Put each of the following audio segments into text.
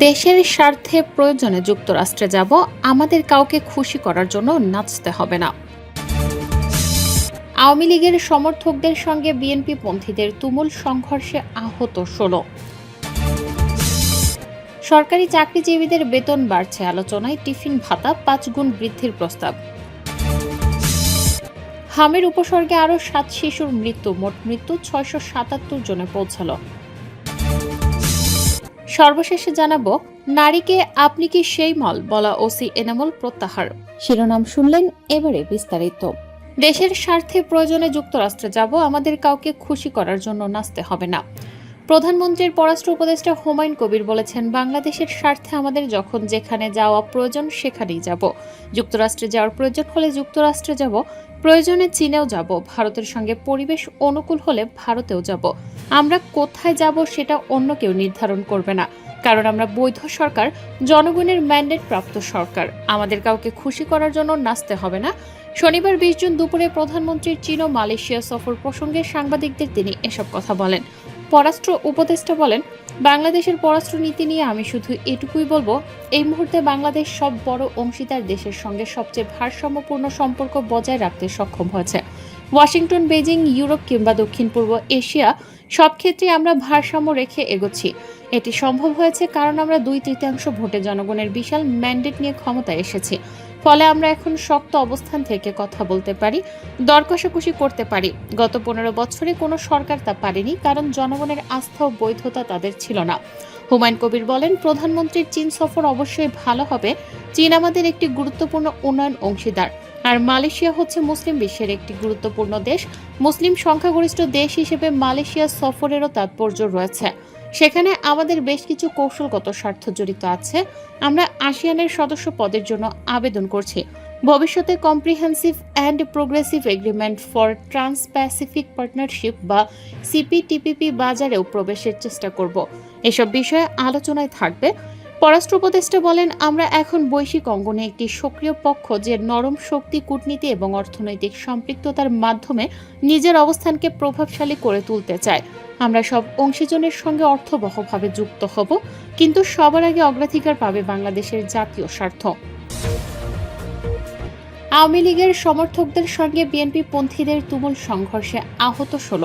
দেশের স্বার্থে প্রয়োজনে যুক্তরাষ্ট্রে যাব, আমাদের কাউকে খুশি করার জন্য নাচতে হবে না। আওয়ামী লীগের সমর্থকদের সঙ্গে বিএনপি পন্থীদের তুমুল সংঘর্ষে আহত ১৬। সরকারি চাকরিজীবীদের বেতন বাড়ছে, আলোচনায় টিফিন ভাতা ৫ গুণ বৃদ্ধির প্রস্তাব। হামের উপসর্গে আরও ৭ শিশুর মৃত্যু, মোট মৃত্যু ৬৭৭ জনে পৌঁছাল। সর্বশেষে জানাবো, নারীকে আপনি কি সেই মল, বলা ওসি এনামুল প্রত্যাহার। শিরোনাম শুনলেন, এবারে বিস্তারিত। দেশের স্বার্থে প্রয়োজনে যুক্তরাষ্ট্রে যাব, আমাদের কাউকে খুশি করার জন্য নাচতে হবে না। প্রধানমন্ত্রীর পররাষ্ট্র উপদেষ্টা হুমায়ুন কবির বলেছেন, বাংলাদেশের স্বার্থে আমাদের যখন যেখানে যাওয়া প্রয়োজন সেখানেই যাব। যুক্তরাষ্ট্রে যাওয়ার প্রয়োজন হলে যুক্তরাষ্ট্রে যাব, প্রয়োজনে চীনেও যাব, ভারতের সঙ্গে পরিবেশ অনুকূল হলে ভারতেও যাব। আমরা কোথায় যাব সেটা অন্য কেউ নির্ধারণ করবে না, কারণ আমরা বৈধ সরকার, জনগণের ম্যান্ডেট প্রাপ্ত সরকার। আমাদের কাউকে খুশি করার জন্য নাচতে হবে না। শনিবার ২০ জুন দুপুরে প্রধানমন্ত্রীর চীন ও মালয়েশিয়া সফর প্রসঙ্গে সাংবাদিকদের তিনি এসব কথা বলেন। পররাষ্ট্র উপদেষ্টা বলেন, বাংলাদেশের পররাষ্ট্র নীতি নিয়ে আমি শুধু এটুকুই বলবো, এই মুহূর্তে বাংলাদেশ সব বড় অংশীদার দেশের সঙ্গে সবচেয়ে ভারসাম্যপূর্ণ সম্পর্ক বজায় রাখতে সক্ষম হয়েছে। ওয়াশিংটন, বেজিং, ইউরোপ কিংবা দক্ষিণ পূর্ব এশিয়া, সব ক্ষেত্রে আমরা ভারসাম্য রেখে এগোচ্ছি। এটি সম্ভব হয়েছে কারণ আমরা ২/৩ ভোটে জনগণের বিশাল ম্যান্ডেট নিয়ে ক্ষমতায় এসেছি। ফলে আমরা এখন শক্ত অবস্থান থেকে কথা বলতে পারি, দর কষাকষি করতে পারি। গত ১৫ বছরে কোনো সরকার তা পারেনি, কারণ জনগণের আস্থা ও বৈধতা তাদের ছিল না। হুমায়ুন কবির বলেন, প্রধানমন্ত্রীর চীন সফর অবশ্যই ভালো হবে। চীন আমাদের একটি গুরুত্বপূর্ণ উন্নয়ন অংশীদার, আর মালয়েশিয়া হচ্ছে মুসলিম বিশ্বের একটি গুরুত্বপূর্ণ দেশ। মুসলিম সংখ্যাগরিষ্ঠ দেশ হিসেবে মালয়েশিয়া সফরেরও তাৎপর্য রয়েছে। সেখানে আমাদের বেশ কিছু কৌশলগত স্বার্থ জড়িত আছে। আমরা আসিয়ানের সদস্য পদের জন্য আবেদন করছি। ভবিষ্যতে comprehensive and progressive agreement for trans Pacific partnership বা সিপিটিপিপি বাজারেও প্রবেশের চেষ্টা করব। এসব বিষয়ে আলোচনায় থাকবে। পররাষ্ট্র উপদেষ্টা বলেন, আমরা এখন বৈশ্বিক অঙ্গনে একটি সক্রিয় পক্ষ, যে নরম শক্তি, কূটনীতি এবং অর্থনৈতিক সম্পৃক্ততার মাধ্যমে নিজের অবস্থানকে প্রভাবশালী করে তুলতে চায়। আমরা সব অংশীজনের সঙ্গে অর্থবহভাবে যুক্ত হব, কিন্তু সবার আগে অগ্রাধিকার পাবে বাংলাদেশের জাতীয় স্বার্থ। আওয়ামী লীগের সমর্থকদের সঙ্গে বিএনপি পন্থীদের তুমুল সংঘর্ষে আহত ১৬।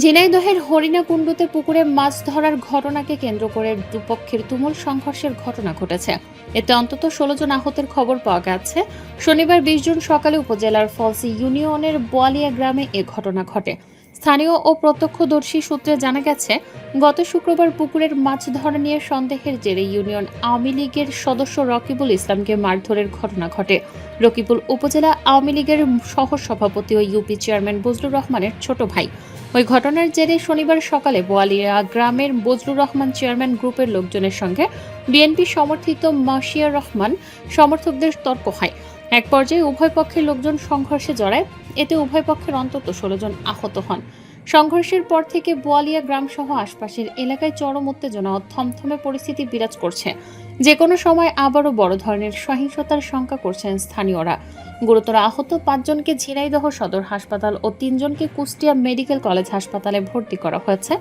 ঝিনাইদহের হরিণাকুণ্ডুতে পুকুরে মাছ ধরার ঘটনাকে কেন্দ্র করে দুপক্ষের তুমুল সংঘর্ষের ঘটনা ঘটেছে। এতে অন্তত ১৬ জন আহতের খবর পাওয়া গেছে। শনিবার ২০ জুন সকালে উপজেলার ফলসি ইউনিয়নের বোয়ালিয়া গ্রামে এ ঘটনা ঘটে। স্থানীয় ও প্রত্যক্ষদর্শী সূত্রে জানা গেছে, গত শুক্রবার পুকুরের মাছ ধরা নিয়ে সন্দেহের জেরে ইউনিয়ন আওয়ামী লীগের সদস্য রকিবুল ইসলামকে মারধরের ঘটনা ঘটে। রকিবুল উপজেলা আওয়ামী লীগের সহসভাপতি ও ইউপি চেয়ারম্যান বজলুর রহমানের ছোট ভাই। ওই ঘটনার জেরে শনিবার সকালে বোয়ালিয়া গ্রামের বজলুর রহমান চেয়ারম্যান গ্রুপের লোকজনের সঙ্গে বিএনপি সমর্থিত মাসিয়ার রহমান সমর্থকদের তর্ক হয়। এক পর্যায়ে উভয় পক্ষের লোকজন সংঘর্ষে জড়ায়। এতে উভয় পক্ষের অন্তত ১৬ জন আহত হন। সংঘর্ষের পর থেকে বোয়ালিয়া গ্রামসহ আশপাশের এলাকায় চরম উত্তেজনা ও থমথমে পরিস্থিতি বিরাজ করছে। যে কোনো সময় আবারও বড় ধরনের সহিংসতার শঙ্কা করছেন স্থানীয়রা। গুরুতর আহত ৫ জনকে ঝিনাইদহ সদর হাসপাতাল ও ৩ জনকে কুষ্টিয়া মেডিকেল কলেজ হাসপাতালে ভর্তি করা হয়েছে।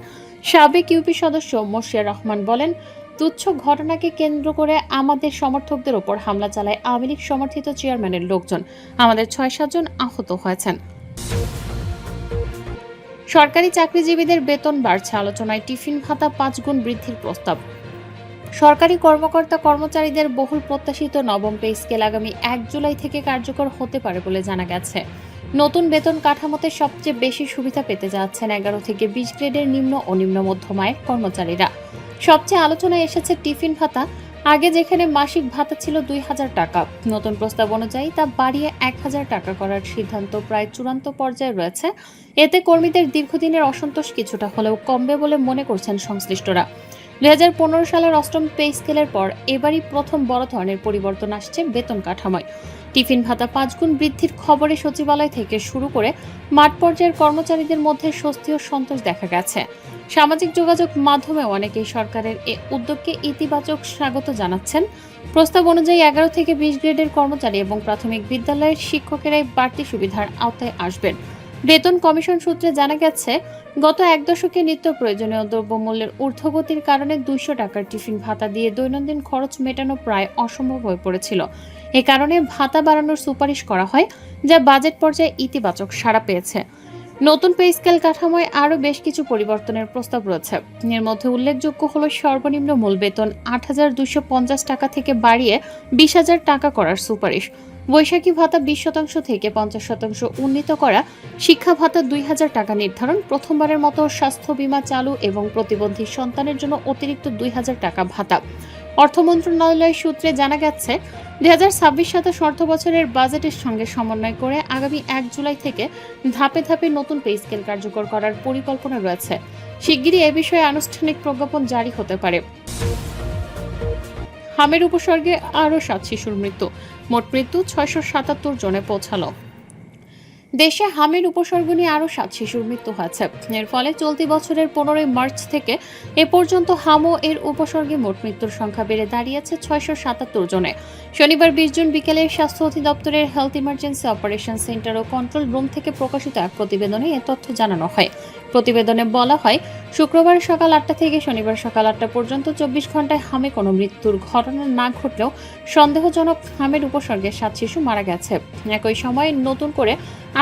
সাবেক ইউপি সদস্য মশিয়ার রহমান বলেন, তুচ্ছ ঘটনাকে কেন্দ্র করে আমাদের সমর্থকদের ওপর হামলা চালায় আওয়ামী লীগ সমর্থিত চেয়ারম্যানের লোকজন। আমাদের ৬-৭ জন আহত হয়েছেন। সরকারি চাকরিজীবীদের বেতন বাড়ছে, আলোচনায় টিফিন ভাতা ৫ গুণ বৃদ্ধির প্রস্তাব। সরকারি কর্মকর্তা কর্মচারীদের বহুল প্রত্যাশিত নবম পে স্কেল আগামী ১ জুলাই থেকে কার্যকর হতে পারে বলে জানা গেছে। নতুন বেতন কাঠামোতে সবচেয়ে বেশি সুবিধা পেতে যাচ্ছেন ১১ থেকে ২০ গ্রেডের নিম্ন ও নিম্ন মধ্যম আয়ের কর্মচারীরা। সবচেয়ে আলোচনায় এসেছে টিফিন ভাতা। আগে যেখানে মাসিক ভাতা ছিল ২,০০০ টাকা, নতুন প্রস্তাব অনুযায়ী তা বাড়িয়ে ১,০০০ টাকা করার সিদ্ধান্ত প্রায় চূড়ান্ত পর্যায়ে রয়েছে। এতে কর্মীদের দীর্ঘদিনের অসন্তোষ কিছুটা হলেও কমবে বলে মনে করছেন সংশ্লিষ্টরা। ২০১৫ সালের অষ্টম পে স্কেলের পর এবারই প্রথম বড় ধরনের পরিবর্তন আসছে বেতন কাঠামোয়। টিফিন ভাতা ৫ গুণ বৃদ্ধির খবরে সচিবালয় থেকে শুরু করে মাঠ পর্যায়ের কর্মচারীদের মধ্যে স্বস্তি ও সন্তোষ দেখা গেছে। সামাজিক যোগাযোগ মাধ্যমে অনেকেই সরকারের এ উদ্যোগকে ইতিবাচক স্বাগত জানাচ্ছেন। প্রস্তাব অনুযায়ী ১১ থেকে ২০ গ্রেডের কর্মচারী এবং প্রাথমিক বিদ্যালয়ের শিক্ষকেরাই বাড়তি সুবিধার আওতায় আসবেন। বেতন কমিশন সূত্রে জানা গেছে, গত এক দশকে নিত্য প্রয়োজনীয় দ্রব্যমূল্যের ঊর্ধ্বগতির কারণে 200 টাকার টিফিন ভাতা দিয়ে দৈনন্দিন খরচ মেটানো প্রায় অসম্ভব হয়ে পড়েছিল। এ কারণে ভাতা বাড়ানোর সুপারিশ করা হয়, যা বাজেট পর্যায়ে ইতিবাচক সাড়া পেয়েছে। নতুন পে স্কেল কাঠামোয় আরও বেশ কিছু পরিবর্তনের প্রস্তাব রয়েছে। এর মধ্যে উল্লেখযোগ্য হল সর্বনিম্ন মূল বেতন 8,250 টাকা থেকে বাড়িয়ে 20,000 টাকা করার সুপারিশ, বৈশাখী ভাতা 20% থেকে 50% উন্নীত করা, শিক্ষা ভাতা 2,000 টাকা নির্ধারণ, প্রথমবারের মতো স্বাস্থ্য বীমা চালু এবং প্রতিবন্ধী সন্তানের জন্য অতিরিক্ত 2,000 টাকা ভাতা। অর্থ মন্ত্রণালয় সূত্রে জানা গেছে, 2026-27 অর্থ বছরের বাজেটের সঙ্গে সমন্বয় করে আগামী 1 জুলাই থেকে ধাপে ধাপে নতুন পে স্কেল কার্যকর করার পরিকল্পনা রয়েছে। শিগগিরই এ বিষয়ে আনুষ্ঠানিক প্রজ্ঞাপন জারি হতে পারে। হামের উপসর্গে আরও 7 শিশুর মৃত্যু, মোট মৃত্যু 677 জনে পৌঁছালো। দেশে হামের উপসর্গ নিয়ে আরও 7 শিশুর মৃত্যু হয়েছে। এর ফলে চলতি বছরের 15 মার্চ থেকে এ পর্যন্ত হামো এর উপসর্গে মোট মৃত্যুর সংখ্যা বেড়ে দাঁড়িয়েছে 677 জনে। শনিবার 20 জুন বিকেলে স্বাস্থ্য অধিদপ্তরের হেলথ ইমার্জেন্সি অপারেশন সেন্টার ও কন্ট্রোল রুম থেকে প্রকাশিত এক প্রতিবেদনে এ তথ্য জানানো হয়। প্রতিবেদনে বলা হয়, শুক্রবার সকাল 8টা থেকে শনিবার সকাল 8টা পর্যন্ত 24 ঘন্টায় হামে কোনো মৃত্যুর ঘটনা না ঘটলেও সন্দেহজনক হামের উপসর্গে 7 শিশু মারা গেছে। একই সময়ে নতুন করে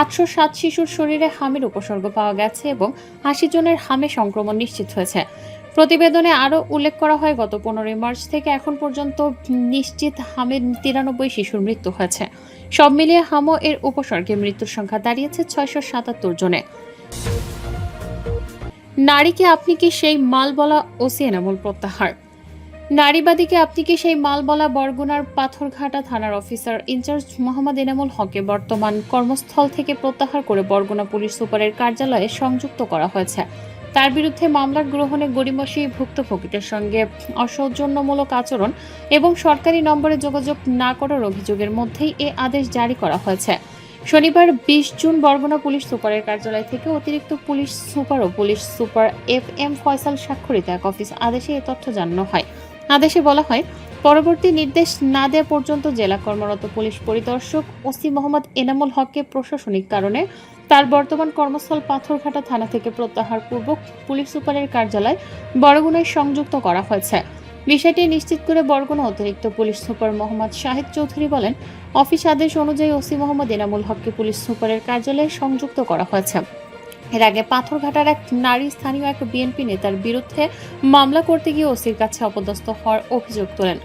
807 শিশুর শরীরে হামের উপসর্গ পাওয়া গেছে এবং 80 জনের হামে সংক্রমণ নিশ্চিত হয়েছে। প্রতিবেদনে আরও উল্লেখ করা হয়, গত 15 মার্চ থেকে এখন পর্যন্ত নিশ্চিত হামের 93 শিশুর মৃত্যু হয়েছে। সব মিলিয়ে হামো এর উপসর্গে মৃত্যুর সংখ্যা দাঁড়িয়েছে 677 জনে। নারীকে আপনি কি সেই মাল বলা ওসি এনামুল প্রত্যাহার। নারীবাদীকে আপনি কি সেই মাল বলা বরগুনার পাথরঘাটা থানার অফিসার ইনচার্জ মোহাম্মদ এনামুল হককে বর্তমান কর্মস্থল থেকে প্রত্যাহার করে বরগুনা পুলিশ সুপারের কার্যালয়ে সংযুক্ত করা হয়েছে। তার বিরুদ্ধে মামলা গ্রহণে গড়িমসি, ভুক্তভোগীদের সঙ্গে অসৌজন্যমূলক আচরণ এবং সরকারি নম্বরে যোগাযোগ না করার অভিযোগের মধ্যেই এ আদেশ জারি করা হয়েছে। শনিবার 20 জুন বরগুনা পুলিশ সুপারের কার্যালয় থেকে অতিরিক্ত পুলিশ সুপার ও পুলিশ সুপার FM ফয়সাল স্বাক্ষরিত এক অফিস আদেশে এ তথ্য জানানো হয়। আদেশে বলা হয়, পরবর্তী নির্দেশ না দেওয়া পর্যন্ত জেলা কর্মরত পুলিশ পরিদর্শক ওসি মোহাম্মদ এনামুল হককে প্রশাসনিক কারণে তার বর্তমান কর্মস্থল পাথরঘাটা থানা থেকে প্রত্যাহার পূর্বক পুলিশ সুপারের কার্যালয় বরগুনায় সংযুক্ত করা হয়েছে। বিষয়টি নিশ্চিত করে বরগুনা অতিরিক্ত পুলিশ সুপার মোহাম্মদ শাহিদ চৌধুরী বলেন, অফিস আদেশ অনুযায়ী ওসি মোহাম্মদ এনামুল হককে পুলিশ সুপারের কার্যালয়ে সংযুক্ত করা হয়েছে। এর আগে পাথরঘাটার এক নারী স্থানীয় এক বিএনপি নেতার বিরুদ্ধে মামলা করতে গিয়ে ওসির কাছে অপদস্থ হওয়ার অভিযোগ তোলেন।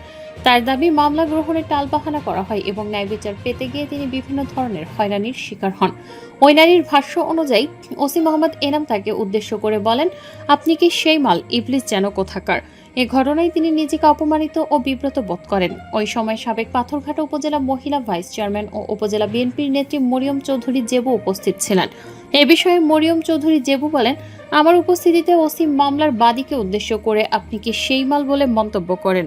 তার দাবি, মামলা গ্রহণে টালবাহানা করা হয় এবং ন্যায় বিচার পেতে গিয়ে তিনি বিভিন্ন ধরনের হয়রানির শিকার হন। ওই নারীর ভাষ্য অনুযায়ী ওসি মোহাম্মদ এনাম তাকে উদ্দেশ্য করে বলেন, আপনি কি সেই মাল, ইবলিস যেন কোথাকার। এ ঘটনায় তিনি নিজেকে অপমানিত ও বিব্রত বোধ করেন। ওই সময় সাবেক পাথরঘাটা উপজেলা মহিলা ভাইস চেয়ারম্যান ও উপজেলা বিএনপির নেত্রী মরিয়ম চৌধুরী জেবু উপস্থিত ছিলেন। এ বিষয়ে মরিয়ম চৌধুরী জেবু বলেন, আমার উপস্থিতিতে ওসি মামলার বাদীকে উদ্দেশ্য করে আপনি কি সেই মাল বলে মন্তব্য করেন।